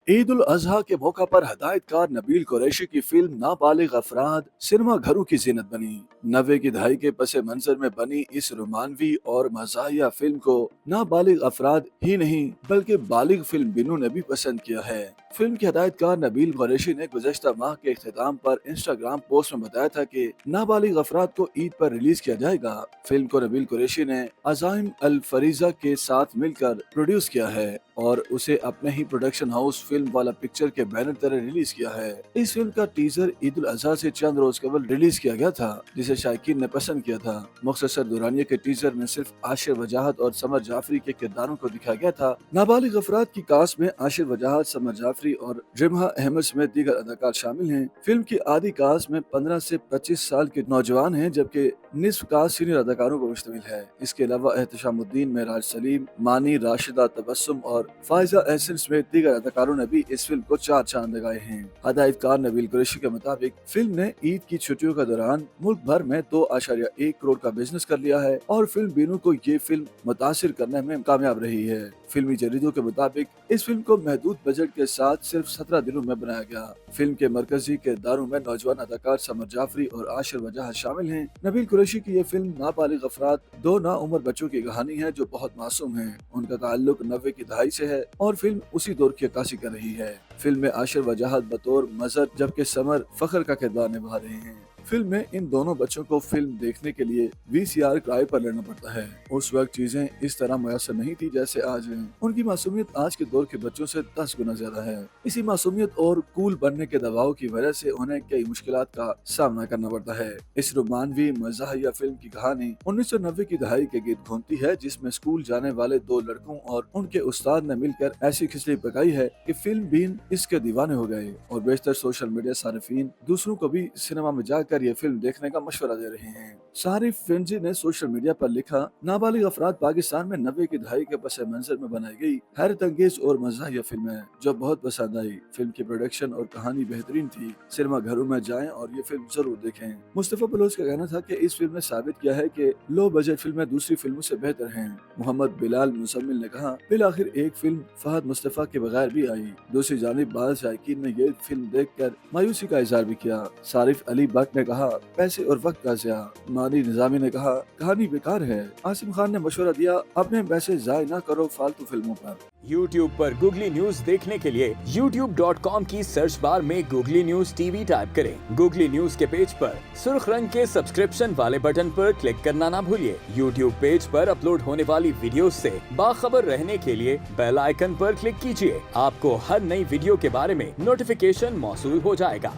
ईद उल अजहा के मौका पर हदायतकार नबील कुरैशी की फिल्म नाबालिग अफराद सिनेमा घरों की जीनत बनी। 90 की दहाई के पस मंजर में बनी इस रोमानवी और मज़ाहिया फिल्म को नाबालिग अफराद ही नहीं बल्कि बालिग फिल्म बिनों ने भी पसंद किया है। फिल्म के हदायतकार नबील कुरैशी ने गुज़श्ता माह के इख्तिताम पर इंस्टाग्राम पोस्ट में बताया था कि नाबालिग अफराद को ईद पर रिलीज किया जाएगा। फिल्म को नबील कुरैशी ने अज़ाइम अल फरीजा के साथ मिलकर प्रोड्यूस किया है और उसे अपने ही प्रोडक्शन हाउस फिल्म वाला पिक्चर के बैनर तरह रिलीज किया है। इस फिल्म का टीजर ईद उल अजहा से चंद रोज कबल रिलीज किया गया था, जिसे शायकीन ने पसंद किया था। मुख्तसर दुरानिया के टीजर में सिर्फ आशिर वजाहत और समर जाफरी के किरदारों को दिखाया गया था। नाबालिग अफराद की कास्ट में आशिर वजाहत, समर जाफरी और रिमहा अहमद समेत दीगर अदाकार शामिल हैं। फिल्म की आधी कास्ट में 15 से 25 साल के नौजवान हैं, जबकि निस्फ कास्ट सीनियर अदाकारों पर मुश्तमिल है। इसके अलावा एहतशामुद्दीन, मेराज सलीम, मानी, राशिदा, तबस्सुम और फायजा एहसन समेत दीगर अदाकारों ने भी इस फिल्म को 4 चांद लगाए हैं। हदायतकार नबील कुरैशी के मुताबिक फिल्म ने ईद की छुट्टियों के दौरान मुल्क भर में 2.1 करोड़ का बिजनेस कर लिया है और फिल्म बीनू को ये फिल्म मुतासिर करने में कामयाब रही है। फिल्मी जरीदों के मुताबिक इस फिल्म को महदूद बजट के साथ सिर्फ 17 दिनों में बनाया गया। फिल्म के मरकजी किरदारों में नौजवान अदाकार समर जाफरी और आशिर वजाहत शामिल हैं। नबील कुरैशी की ये फिल्म नाबालिग अफराद 2 नाउम्र बच्चों की कहानी है जो बहुत मासूम हैं। उनका ताल्लुक 90 की दहाई से है और फिल्म उसी दौर की अक्कासी कर रही है। फिल्म में आशिर वजाहत बतौर मजहर जबकि समर फखर का किरदार निभा रहे हैं। फिल्म में इन दोनों बच्चों को फिल्म देखने के लिए VCR किराए पर लेना पड़ता है। उस वक्त चीजें इस तरह मुयसर नहीं थी जैसे आज हैं। उनकी मासूमियत आज के दौर के बच्चों से 10 गुना ज्यादा है। इसी मासूमियत और कूल बनने के दबाव की वजह से उन्हें कई मुश्किलात का सामना करना पड़ता है। इस रोमानवी मज़ाहिया फिल्म की कहानी 1990 की दहाई के गीत घूमती है, जिसमें स्कूल जाने वाले 2 लड़कों और उनके उस्ताद ने मिलकर ऐसी खिचड़ी पकाई है कि फिल्म बीन इसके दीवाने हो गए और बेशतर सोशल मीडिया सारिफीन दूसरों को भी सिनेमा में जाकर ये फिल्म देखने का मशवरा दे रहे हैं। सारिफ फिंजी ने सोशल मीडिया पर लिखा, नाबालिग अफराद पाकिस्तान में 90 की दहाई के पस मंजर में बनाई गई हैरत अंगेज और मज़ाहिया फिल्म है जो बहुत पसंद आई। फिल्म की प्रोडक्शन और कहानी बेहतरीन थी। सिनेमा घरों में जाएं और ये फिल्म जरूर देखें। मुस्तफा बलोच का कहना था कि इस फिल्म ने साबित किया है कि लो बजट फिल्में दूसरी फिल्मों से बेहतर हैं। मोहम्मद बिलाल मुसम्मिल ने कहा, बिलाखिर एक फिल्म फहद मुस्तफा के बगैर भी आई। दूसरी जानिब बाद शायकीन ने ये फिल्म देखकर मायूसी का इजहार भी किया। सारिफ अली भट्ट ने कहा, पैसे और वक्त का ज़िया। मानी निजामी ने कहा, कहानी बेकार है। आसिम खान ने मशवरा दिया, अपने पैसे जाय ना करो फालतू फिल्मों पर। YouTube पर गूगली न्यूज देखने के लिए youtube.com की सर्च बार में गूगली न्यूज TV टाइप करें। गूगली न्यूज के पेज पर सुर्ख रंग के सब्सक्रिप्शन वाले बटन पर क्लिक करना ना भूलिए। YouTube पेज पर अपलोड होने वाली वीडियोस से बाखबर रहने के लिए बेल आइकन पर क्लिक कीजिए। आपको हर नई वीडियो के बारे में नोटिफिकेशन मौसूल हो जाएगा।